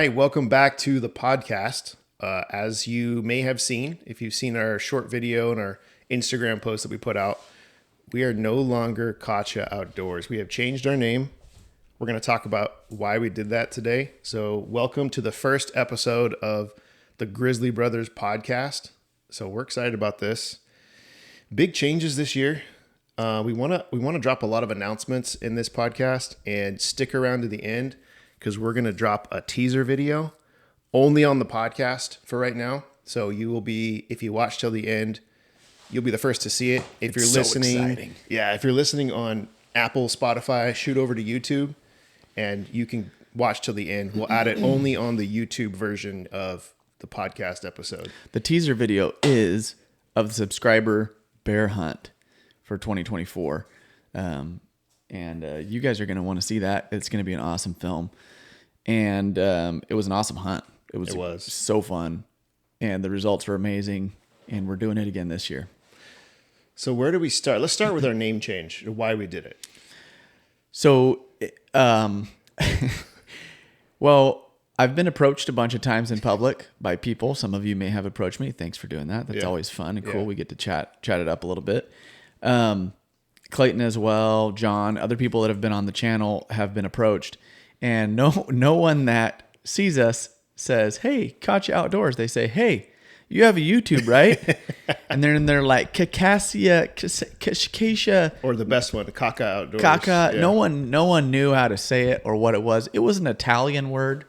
right, welcome back to the podcast. As you may have seen, if you've seen our short video and our Instagram post that we put out, we are no longer Kacha Outdoors. We have changed our name. We're going to talk about why we did that today. So welcome to the first episode of the Grizzly Brothers podcast. So we're excited about this. Big changes this year. We want to drop a lot of announcements in this podcast, and stick around to the end because we're going to drop a teaser video only on the podcast for right now. So you will be, if you watch till the end, you'll be the first to see it. If you're listening, if you're listening on Apple, Spotify, shoot over to YouTube and you can watch till the end. We'll add it only on the YouTube version of the podcast episode. The teaser video is of the subscriber bear hunt for 2024. And you guys are going to want to see that. It's going to be an awesome film. And it was an awesome hunt. It was so fun. And the results were amazing. And we're doing it again this year. So where do we start? Let's start with our name change, why we did it. So, well, I've been approached a bunch of times in public by people. Some of you may have approached me. Thanks for doing that. That's always fun and cool. We get to chat it up a little bit. Clayton as well, John, other people that have been on the channel have been approached, and no one that sees us says, "Hey, Kacha Outdoors." They say, "Hey, you have a YouTube, right?" And then they're like, Kacia, or the best one, Kaka Outdoors. Kaka. Yeah. No one knew how to say it or what it was. It was an Italian word,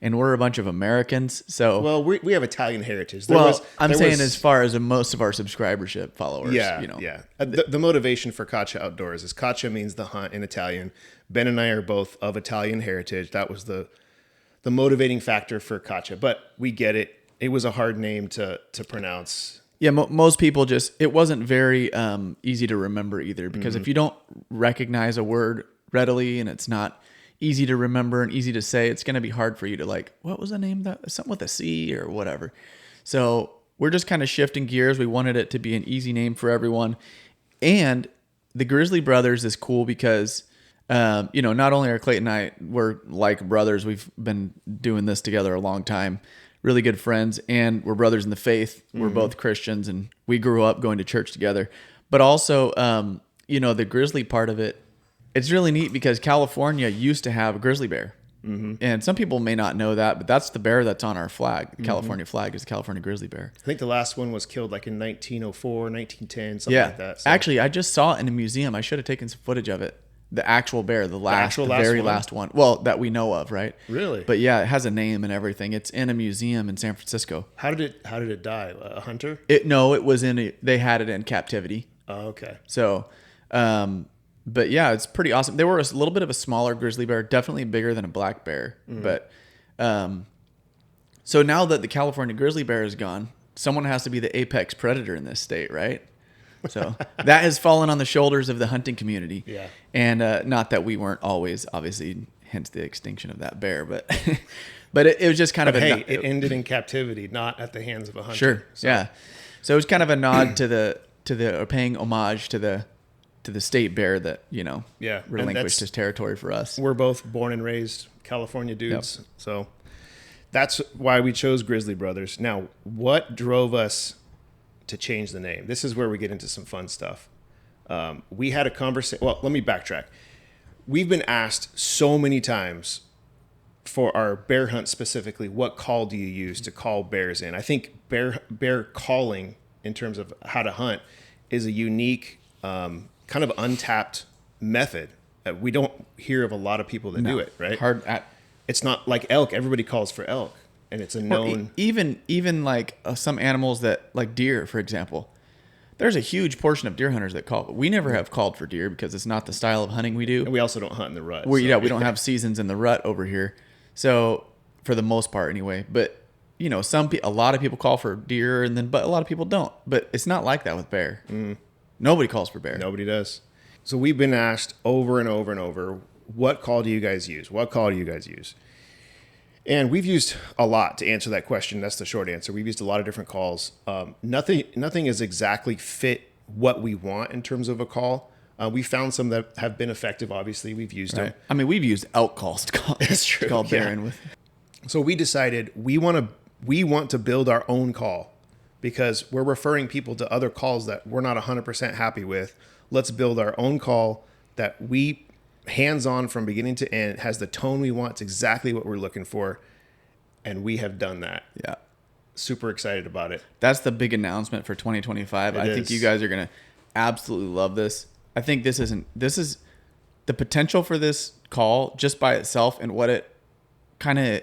and we're a bunch of Americans, so we have Italian heritage. I'm saying as far as most of our subscribership followers. The motivation for Kacha Outdoors is Kacha means the hunt in Italian. Ben and I are both of Italian heritage. That was the motivating factor for Kacha, but we get it. It was a hard name to pronounce. Yeah, most people it wasn't very easy to remember either, because if you don't recognize a word readily and it's not easy to remember and easy to say, it's going to be hard for you to what was the name? That something with a C or whatever. So we're just kind of shifting gears. We wanted it to be an easy name for everyone. And the Grizzly Brothers is cool because, not only are Clayton and I, we're like brothers. We've been doing this together a long time. Really good friends, and we're brothers in the faith. We're both Christians, and we grew up going to church together. But also, the grizzly part of it, it's really neat because California used to have a grizzly bear. Mm-hmm. And some people may not know that, but that's the bear that's on our flag. The California flag is the California grizzly bear. I think the last one was killed in 1904, 1910, something like that. So. Actually, I just saw it in a museum. I should have taken some footage of it. The actual bear, the very last one. Well, that we know of, right? Really? But yeah, it has a name and everything. It's in a museum in San Francisco. How did it die? A hunter? It was they had it in captivity. Oh, okay. So, but yeah, it's pretty awesome. They were a little bit of a smaller grizzly bear, definitely bigger than a black bear. Mm-hmm. But, so now that the California grizzly bear is gone, someone has to be the apex predator in this state, right? So that has fallen on the shoulders of the hunting community. Yeah. And not that we weren't always, obviously, hence the extinction of that bear, but but it was just kind of it ended in captivity, not at the hands of a hunter. Sure. So. Yeah. So it was kind of a nod or paying homage to the state bear that, relinquished his territory for us. We're both born and raised California dudes. Yep. So that's why we chose Grizzly Brothers. Now, what drove us to change the name? This is where we get into some fun stuff. We had a conversation. Well, let me backtrack. We've been asked so many times for our bear hunt specifically, what call do you use to call bears in? I think bear calling in terms of how to hunt is a unique, kind of untapped method. We don't hear of a lot of people that do it, right? It's not like elk. Everybody calls for elk. And it's a known... Even some animals that, like deer, for example. There's a huge portion of deer hunters that call. We never have called for deer because it's not the style of hunting we do. And we also don't hunt in the rut. We don't have seasons in the rut over here. So, for the most part anyway. But, a lot of people call for deer, but a lot of people don't. But it's not like that with bear. Mm. Nobody calls for bear. Nobody does. So we've been asked over and over and over, what call do you guys use? What call do you guys use? And we've used a lot to answer that question. That's the short answer. We've used a lot of different calls. Nothing is exactly fit what we want in terms of a call. We found some that have been effective. Obviously, we've used them. I mean, we've used elk calls to call. That's true. To call bear in with. So we decided we want to build our own call because we're referring people to other calls that we're not 100% happy with. Let's build our own call that we hands-on from beginning to end. It has the tone we want. It's exactly what we're looking for. And we have done that. Yeah. Super excited about it. That's the big announcement for 2025. I think you guys are going to absolutely love this. I think this is the potential for this call just by itself and what it kind of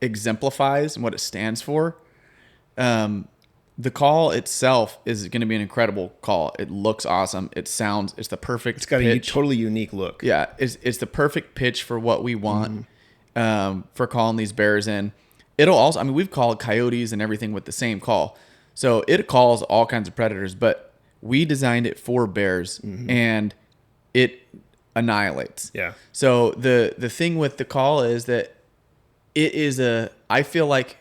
exemplifies and what it stands for. The call itself is going to be an incredible call. It looks awesome. It's the perfect It's got pitch. a totally unique look. Yeah, it's the perfect pitch for what we want for calling these bears in. It'll also, I mean, we've called coyotes and everything with the same call. So it calls all kinds of predators, but we designed it for bears and it annihilates. Yeah. So the thing with the call is that it is I feel like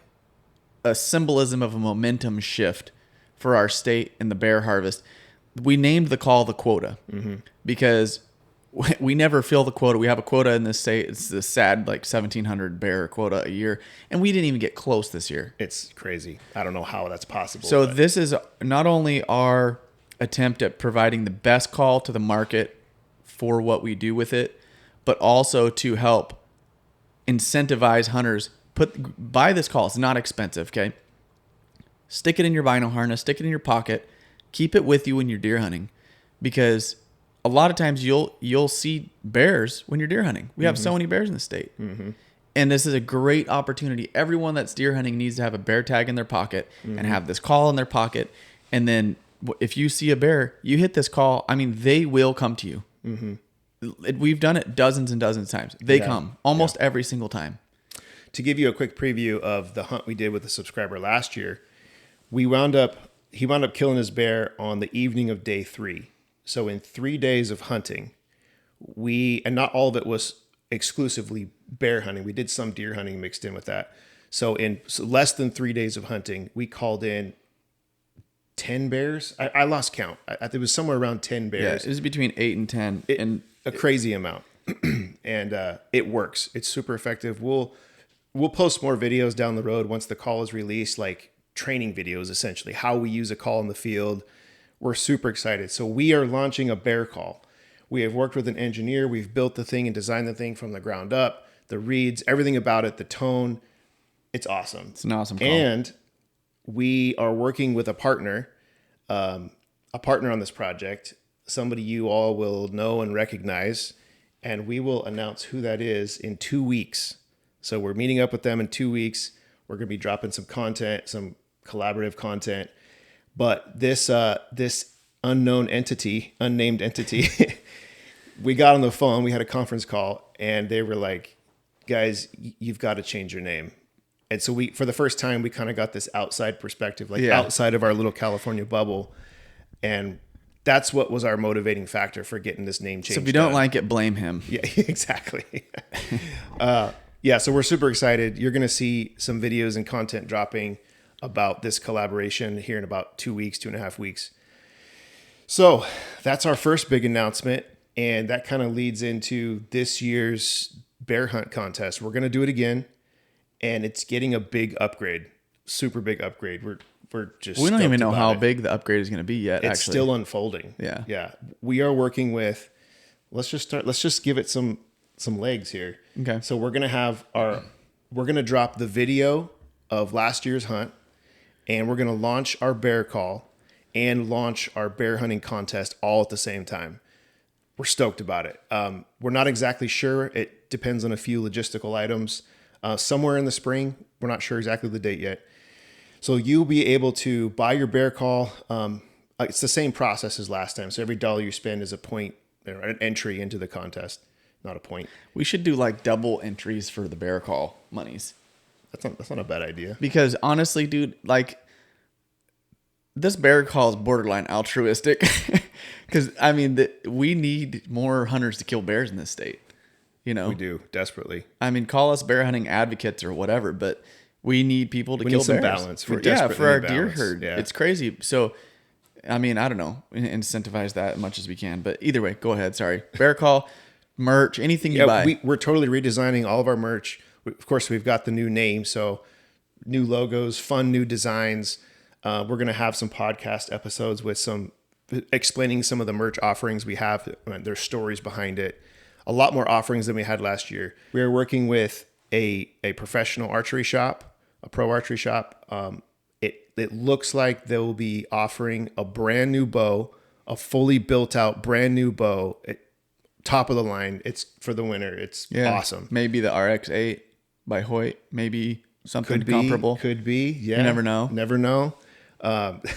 a symbolism of a momentum shift for our state and the bear harvest. We named the call the quota because we never fill the quota. We have a quota in this state. It's the sad 1,700 bear quota a year, and we didn't even get close this year. It's crazy. I don't know how that's possible. So this is not only our attempt at providing the best call to the market for what we do with it, but also to help incentivize hunters buy this call. It's not expensive. Okay. Stick it in your vinyl harness, stick it in your pocket, keep it with you when you're deer hunting, because a lot of times you'll see bears when you're deer hunting. We have so many bears in the state. And this is a great opportunity. Everyone that's deer hunting needs to have a bear tag in their pocket and have this call in their pocket. And then if you see a bear, you hit this call. I mean, they will come to you. We've done it dozens and dozens of times. They come almost every single time. To give you a quick preview of the hunt we did with a subscriber last year, he wound up killing his bear on the evening of day 3. So in 3 days of hunting, and not all of it was exclusively bear hunting. We did some deer hunting mixed in with that. So in less than 3 days of hunting, we called in 10 bears. I lost count. It was somewhere around 10 bears. Yeah, it was between 8 and 10. A crazy amount. And it works. It's super effective. We'll post more videos down the road once the call is released, like training videos, essentially, how we use a call in the field. We're super excited. So we are launching a bear call. We have worked with an engineer. We've built the thing and designed the thing from the ground up, the reeds, everything about it, the tone. It's awesome. It's an awesome call. And we are working with a partner on this project, somebody you all will know and recognize, and we will announce who that is in 2 weeks. So we're meeting up with them in 2 weeks. We're going to be dropping some content, some collaborative content. But this unnamed entity, we got on the phone. We had a conference call, and they were like, "Guys, you've got to change your name." And so for the first time, we kind of got this outside perspective, outside of our little California bubble, and that's what was our motivating factor for getting this name changed. So if you don't like it, blame him. Yeah, exactly. Yeah, so we're super excited. You're going to see some videos and content dropping about this collaboration here in about 2 weeks, 2.5 weeks. So that's our first big announcement, and that kind of leads into this year's bear hunt contest. We're going to do it again, and it's getting a big upgrade, super big upgrade. We don't even know how big the upgrade is going to be yet. It's still unfolding. Yeah. We are working with. Let's just give it some legs here. Okay. So we're gonna drop the video of last year's hunt, and we're gonna launch our bear call and launch our bear hunting contest all at the same time. We're stoked about it. We're not exactly sure. It depends on a few logistical items. Somewhere in the spring, we're not sure exactly the date yet. So you'll be able to buy your bear call. It's the same process as last time. So every dollar you spend is a point, an entry into the contest. Not a point. We should do double entries for the bear call monies. That's not a bad idea. Because honestly, dude, this bear call is borderline altruistic. Because I mean, we need more hunters to kill bears in this state. We do desperately. I mean, call us bear hunting advocates or whatever, but we need people to kill bears. We need some balance. For our deer herd. Yeah. It's crazy. So, I mean, I don't know, incentivize that as much as we can. But either way, go ahead. Sorry, bear call. Merch, anything you buy. We're totally redesigning all of our merch. Of course, we've got the new name, so new logos, fun new designs. We're going to have some podcast episodes with some explaining some of the merch offerings we have. There's stories behind it. A lot more offerings than we had last year. We are working with a professional archery shop, a pro archery shop. It looks like they will be offering a brand new bow, a fully built out brand new bow, top of the line. It's for the winter. It's awesome. Maybe the RX-8 by Hoyt, maybe something comparable. Could be. Yeah. You never know. Never know.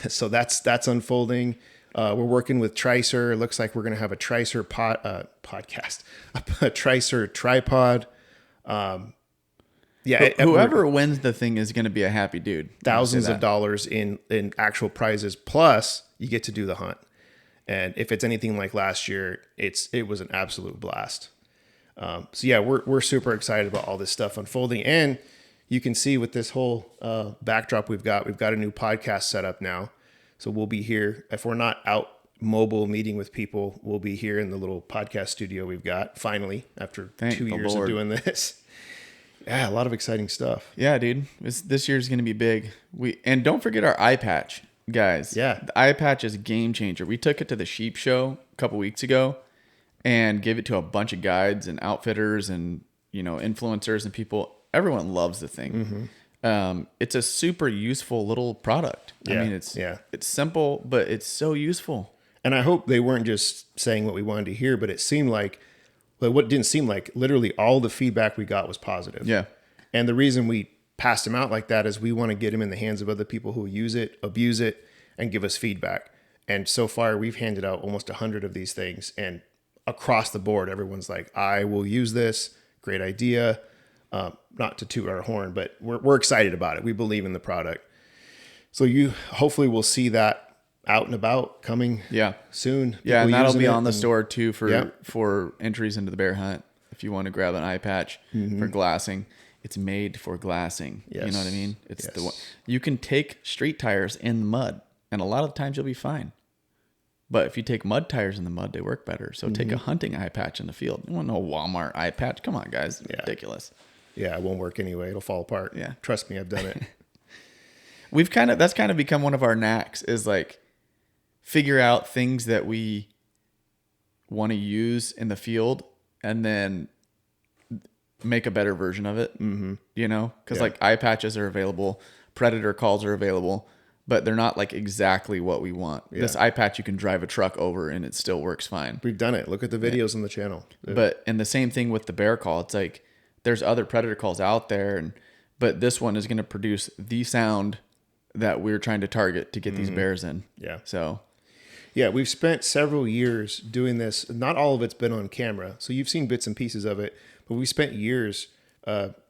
So that's unfolding. We're working with Tricer. It looks like we're going to have a Tricer podcast, a Tricer tripod. Whoever wins the thing is going to be a happy dude. Thousands of dollars in actual prizes. Plus you get to do the hunt. And if it's anything like last year, it was an absolute blast. We're super excited about all this stuff unfolding. And you can see with this whole backdrop we've got a new podcast set up now. So we'll be here. If we're not out mobile meeting with people, we'll be here in the little podcast studio we've got finally after 2 years of doing this. Yeah, a lot of exciting stuff. Yeah, dude. This year's going to be big. And don't forget our eye patch, guys. Yeah. The eye patch is a game changer. We took it to the sheep show a couple weeks ago and gave it to a bunch of guides and outfitters and, influencers and people. Everyone loves the thing. Mm-hmm. It's a super useful little product. Yeah. I mean, it's simple, but it's so useful. And I hope they weren't just saying what we wanted to hear, but it seemed like, what didn't seem like, literally all the feedback we got was positive. Yeah. And the reason we passed them out like that is we want to get them in the hands of other people who use it, abuse it, and give us feedback. And so far, we've handed out almost 100 of these things. And across the board, everyone's like, I will use this. Great idea. Not to toot our horn, but we're excited about it. We believe in the product. So you hopefully will see that out and about coming soon. Yeah, and that'll be on the store too for entries into the bear hunt. If you want to grab an eye patch for glassing, it's made for glassing. Yes. You know what I mean? It's the one you can take street tires in the mud, and a lot of the times you'll be fine. But if you take mud tires in the mud, they work better. So take a hunting eye patch in the field. You want no Walmart eye patch? Come on, guys. It's ridiculous. Yeah, it won't work anyway. It'll fall apart. Yeah. Trust me, I've done it. That's kind of become one of our knacks is like figure out things that we want to use in the field and then make a better version of it. Mm-hmm. Because like eye patches are available, predator calls are available, but they're not like exactly what we want. Yeah. This eye patch you can drive a truck over and it still works fine. We've done it. Look at the videos on the channel. And the same thing with the bear call. It's like there's other predator calls out there, but this one is going to produce the sound that we're trying to target to get these bears in. Yeah. So, yeah, we've spent several years doing this. Not all of it's been on camera, so you've seen bits and pieces of it, but we spent years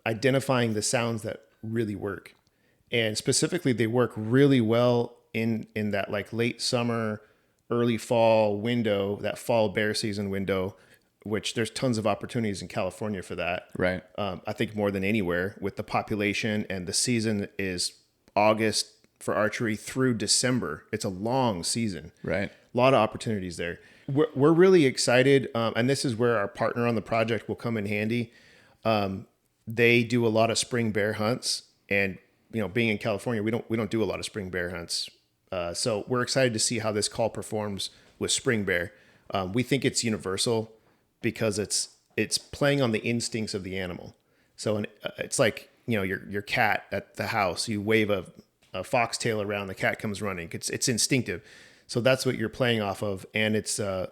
identifying the sounds that really work. And specifically, they work really well in that like late summer, early fall window, that fall bear season window, which there's tons of opportunities in California for that. Right. I think more than anywhere with the population, and the season is August for archery through December. It's a long season. Right. A lot of opportunities there. We're really excited. And this is where our partner on the project will come in handy. They do a lot of spring bear hunts, and being in California, we don't do a lot of spring bear hunts. So we're excited to see how this call performs with spring bear. We think it's universal because it's playing on the instincts of the animal. So it's like, your cat at the house, you wave a foxtail around, the cat comes running. It's instinctive. So that's what you're playing off of. And it's a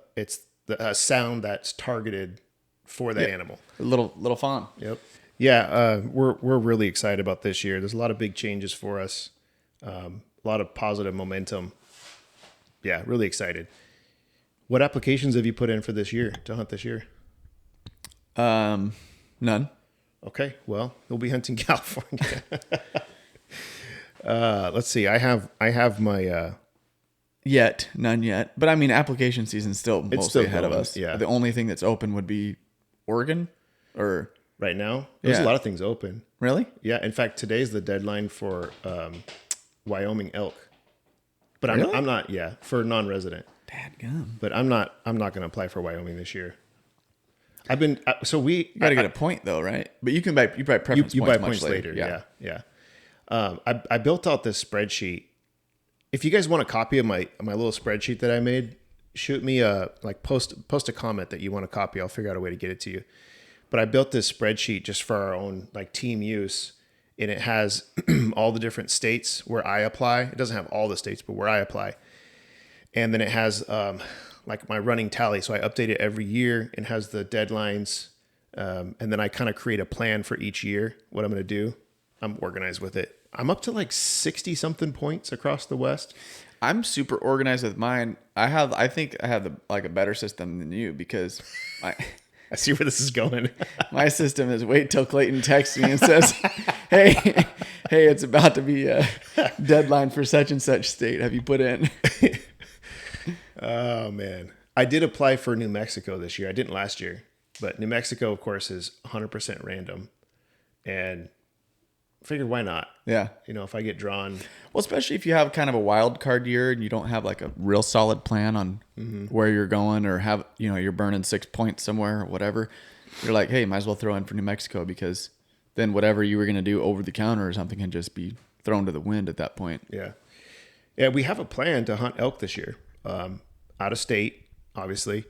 sound that's targeted for that animal. A little fawn. Yep. Yeah. We're really excited about this year. There's a lot of big changes for us. A lot of positive momentum. Yeah. Really excited. What applications have you put in for this year to hunt this year? None. Okay. Well, you'll be hunting California. Let's see. I have my, None yet. But I mean, application season's still mostly ahead of us. Yeah. The only thing that's open would be Oregon or right now. There's a lot of things open. Really? Yeah. In fact, today's the deadline for, Wyoming elk, but Really? I'm not, for non-resident, Dadgum. but I'm not going to apply for Wyoming this year. You got to get a point though, right? But you buy preference you points buy points much later. Yeah. I built out this spreadsheet. If you guys want a copy of my little spreadsheet that I made, shoot me post a comment that you want a copy. I'll figure out a way to get it to you. But I built this spreadsheet just for our own like team use, and it has all the different states where I apply. It doesn't have all the states, but where I apply. And then it has like my running tally. So I update it every year and has the deadlines. And then I kind of create a plan for each year, what I'm going to do. I'm organized with it. I'm up to like 60 something points across the West. I'm super organized with mine. I think I have a better system than you because I see where this is going. my system is wait till Clayton texts me and says, hey, it's about to be a deadline for such and such state. Have you put in? Oh, man. I did apply for New Mexico this year. I didn't last year. But New Mexico, of course, is 100% random. And I figured, why not? Yeah. If I get drawn. Well, especially if you have kind of a wild card year and you don't have like a real solid plan on where you're going or have, you're burning 6 points somewhere or whatever. You're like, hey, might as well throw in for New Mexico because then whatever you were going to do over the counter or something can just be thrown to the wind at that point. Yeah. Yeah, we have a plan to hunt elk this year. Out of state, obviously.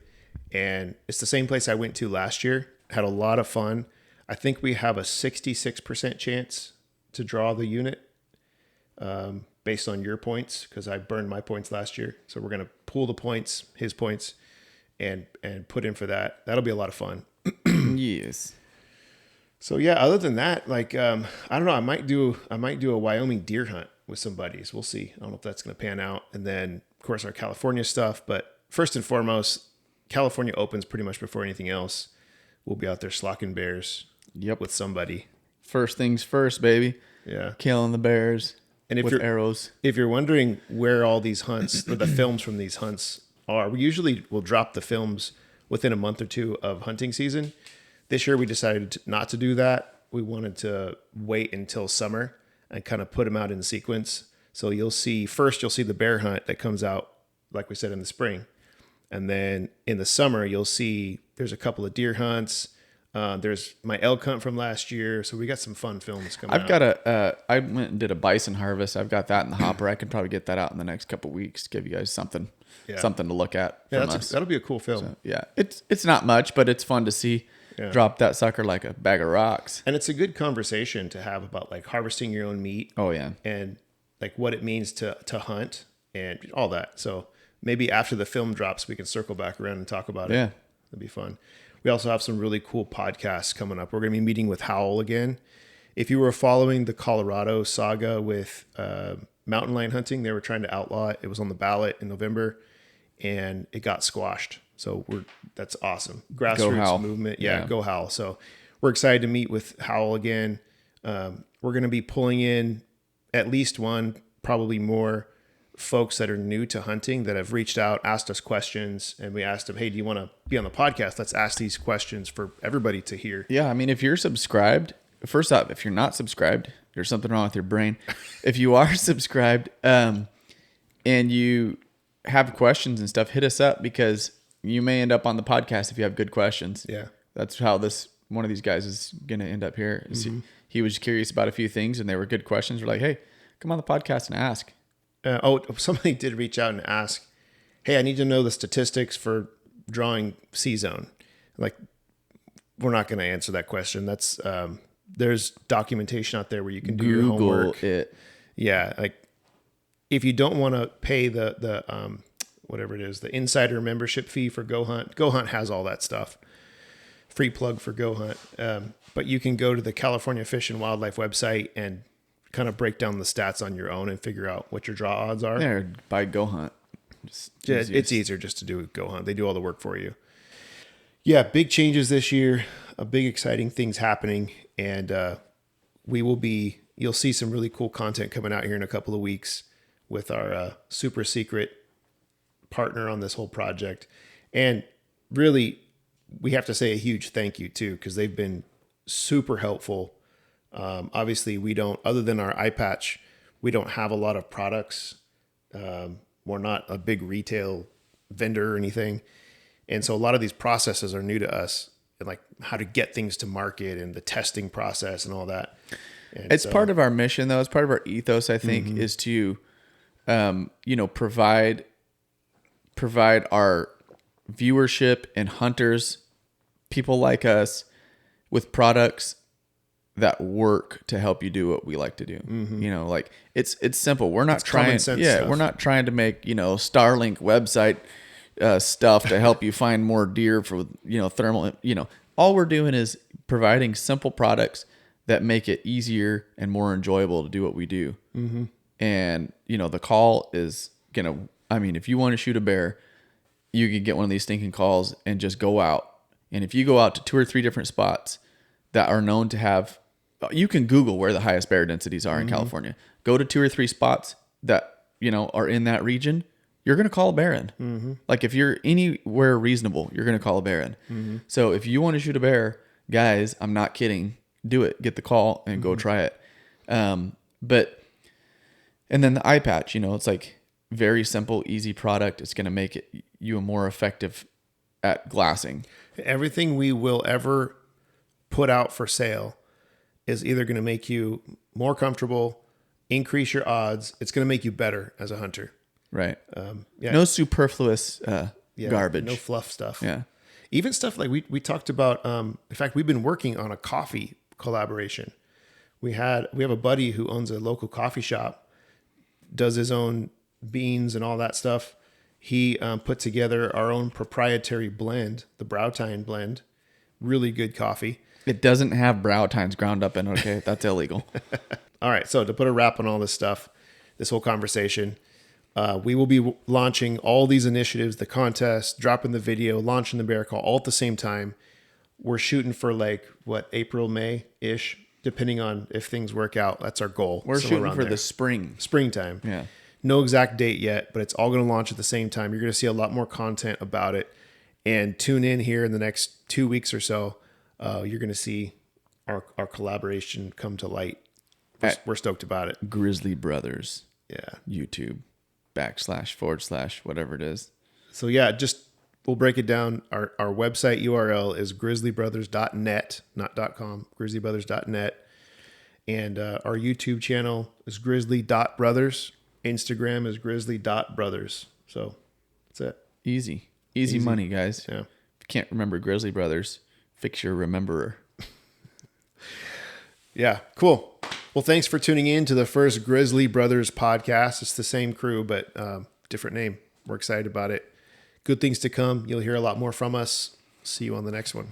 And it's the same place I went to last year. Had a lot of fun. I think we have a 66% chance to draw the unit based on your points because I burned my points last year. So we're going to pool the points, his points, and put in for that. That'll be a lot of fun. Yes. So yeah, other than that, like I don't know, I might do a Wyoming deer hunt with some buddies. We'll see. I don't know if that's going to pan out. And then of course our California stuff, but first and foremost, California opens pretty much before anything else. We'll be out there slocking bears. Yep. With somebody. First things first, baby. Yeah. Killing the bears and with arrows. If you're wondering where all these hunts or the films from these hunts are, we usually will drop the films within a month or two of hunting season. This year we decided not to do that. We wanted to wait until summer and kind of put them out in sequence. So you'll see the bear hunt that comes out, like we said, in the spring. And then in the summer, you'll see there's a couple of deer hunts. There's my elk hunt from last year. So we got some fun films coming out. I went and did a bison harvest. I've got that in the hopper. I can probably get that out in the next couple of weeks. Give you guys something to look at. Yeah, that'll be a cool film. So, yeah, it's not much, but it's fun to see. Yeah. Drop that sucker like a bag of rocks. And it's a good conversation to have about like harvesting your own meat. Oh yeah. And like what it means to hunt and all that. So maybe after the film drops, we can circle back around and talk about it. Yeah. That'd be fun. We also have some really cool podcasts coming up. We're going to be meeting with Howell again. If you were following the Colorado saga with mountain lion hunting, they were trying to outlaw it. It was on the ballot in November and it got squashed. So that's awesome. Grassroots movement. Yeah, go Howell. So we're excited to meet with Howell again. We're going to be pulling in at least one, probably more folks that are new to hunting that have reached out, asked us questions, and we asked them, hey, do you want to be on the podcast? Let's ask these questions for everybody to hear. Yeah, I mean, if you're subscribed, first off, if you're not subscribed, there's something wrong with your brain. If you are subscribed and you have questions and stuff, hit us up because you may end up on the podcast if you have good questions. Yeah. That's how one of these guys is going to end up here. Mm-hmm. He was curious about a few things and they were good questions. We're like, hey, come on the podcast and ask. Somebody did reach out and ask, hey, I need to know the statistics for drawing C-zone. Like, we're not going to answer that question. That's, there's documentation out there where you can do your homework. It. Yeah. Like if you don't want to pay the whatever it is, the insider membership fee for Go Hunt. Go Hunt has all that stuff. Free plug for Go Hunt. But you can go to the California Fish and Wildlife website and kind of break down the stats on your own and figure out what your draw odds are. Yeah, by Go Hunt. It's easier just to do Go Hunt. They do all the work for you. Yeah, big changes this year. Big exciting things happening. And you'll see some really cool content coming out here in a couple of weeks with our super secret partner on this whole project. And really, we have to say a huge thank you too, because they've been super helpful. Obviously we don't, other than our eye patch, we don't have a lot of products. We're not a big retail vendor or anything. And so a lot of these processes are new to us. and like how to get things to market and the testing process and all that. And it's part of our mission, though. It's part of our ethos, I think, is to, provide our viewership and hunters, people like us, with products that work to help you do what we like to do. Like it's simple. We're not trying. Yeah, we're not trying to make Starlink website stuff to help you find more deer for thermal. All we're doing is providing simple products that make it easier and more enjoyable to do what we do. And the call is gonna. I mean, if you want to shoot a bear, you can get one of these stinking calls and just go out. And if you go out to 2 or 3 different spots that are known to have, you can Google where the highest bear densities are in California. Go to 2 or 3 spots that, are in that region. You're going to call a bear in. Like if you're anywhere reasonable, you're going to call a bear in. So if you want to shoot a bear, guys, I'm not kidding. Do it. Get the call and go try it. And then the eye patch, it's like very simple, easy product. It's going to make you a more effective at glassing. Everything we will ever put out for sale is either going to make you more comfortable, increase your odds. It's going to make you better as a hunter. Right. No superfluous garbage. No fluff stuff. Yeah. Even stuff like we talked about. In fact, we've been working on a coffee collaboration. We have a buddy who owns a local coffee shop, does his own beans and all that stuff. He put together our own proprietary blend, the Browtine blend. Really good coffee. It doesn't have Browtines ground up in it, okay? That's illegal. All right, so to put a wrap on all this stuff, this whole conversation, we will be launching all these initiatives, the contest, dropping the video, launching the bear call, all at the same time. We're shooting for April, May-ish, depending on if things work out. That's our goal. We're shooting for the springtime. Yeah. No exact date yet, but it's all going to launch at the same time. You're going to see a lot more content about it. And tune in here in the next 2 weeks or so. You're going to see our collaboration come to light. We're stoked about it. Grizzly Brothers. Yeah. YouTube / whatever it is. So yeah, we'll break it down. Our website URL is grizzlybrothers.net, not .com, grizzlybrothers.net. And our YouTube channel is grizzly.brothers. Instagram is grizzly.brothers. So that's it. Easy money, guys. Yeah. If you can't remember Grizzly Brothers, fix your rememberer. Yeah, cool. Well, thanks for tuning in to the first Grizzly Brothers podcast. It's the same crew, but different name. We're excited about it. Good things to come. You'll hear a lot more from us. See you on the next one.